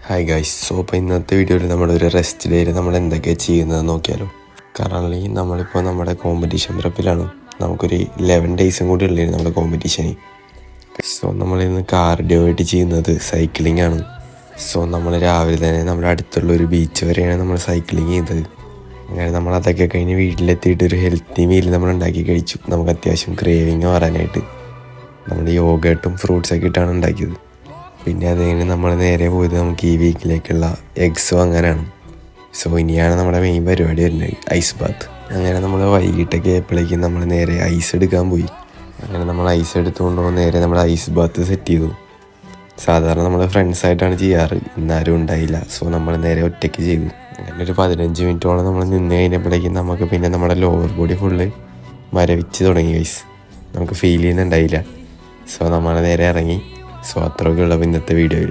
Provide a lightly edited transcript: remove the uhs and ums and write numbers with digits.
Hi guys. അപ്പോൾ ഇന്നത്തെ വീഡിയോയിൽ നമ്മളൊരു റെസ്റ്റ് ഡേയിൽ നമ്മൾ എന്തൊക്കെയാണ് ചെയ്യുന്നത് നോക്കിയാലോ. കറൻലി നമ്മളിപ്പോൾ നമ്മുടെ കോമ്പറ്റീഷൻ പ്രപ്പിലാണ്. നമുക്കൊരു 11 ഡേയ്സും കൂടി ഉള്ളായിരുന്നു നമ്മുടെ കോമ്പറ്റീഷന്. സോ നമ്മളിന്ന് കാർഡിയോ ആയിട്ട് ചെയ്യുന്നത് സൈക്ലിംഗ് ആണ്. സോ നമ്മൾ രാവിലെ തന്നെ നമ്മുടെ അടുത്തുള്ളൊരു ബീച്ച് വരെയാണ് നമ്മൾ സൈക്ലിംഗ് ചെയ്തത്. അങ്ങനെ നമ്മൾ അതൊക്കെ കഴിഞ്ഞ് വീട്ടിലെത്തിയിട്ട് ഒരു ഹെൽത്തി മീൽ നമ്മൾ ഉണ്ടാക്കി കഴിച്ചു. നമുക്ക് അത്യാവശ്യം ക്രേവിങ് മാറാനായിട്ട് നമ്മൾ യോഗട്ടും ഫ്രൂട്ട്സൊക്കെ ഇട്ടാണ് ഉണ്ടാക്കിയത്. പിന്നെ അത് കഴിഞ്ഞ് നമ്മൾ നേരെ പോയത് നമുക്ക് ഈ വീക്കിലേക്കുള്ള എഗ്സ് വാങ്ങാനാണ്. സോ ഇനിയാണ് നമ്മുടെ മെയിൻ പരിപാടി വരുന്നത്, ഐസ് ബാത്ത്. അങ്ങനെ നമ്മൾ വൈകിട്ടൊക്കെ എപ്പോഴേക്കും നമ്മൾ നേരെ ഐസ് എടുക്കാൻ പോയി. അങ്ങനെ നമ്മൾ ഐസ് എടുത്തുകൊണ്ട് നേരെ നമ്മൾ ഐസ് ബാത്ത് സെറ്റ് ചെയ്തു. സാധാരണ നമ്മൾ ഫ്രണ്ട്സായിട്ടാണ് ചെയ്യാറ്, ഇന്നാരും ഉണ്ടായില്ല. സോ നമ്മൾ നേരെ ഒറ്റയ്ക്ക് ചെയ്തു. അങ്ങനെ ഒരു 15 മിനിറ്റോളം നമ്മൾ നിന്ന് കഴിഞ്ഞപ്പോഴേക്കും നമുക്ക് പിന്നെ നമ്മുടെ ലോവർ ബോഡി ഫുള്ള് മരവിച്ച് തുടങ്ങി ഐസ്. നമുക്ക് ഫീൽ ചെയ്യുന്നുണ്ടായില്ല. സോ നമ്മൾ നേരെ ഇറങ്ങി. സോ അത്രയൊക്കെ ഉള്ള ഇന്നത്തെ വീഡിയോയിൽ.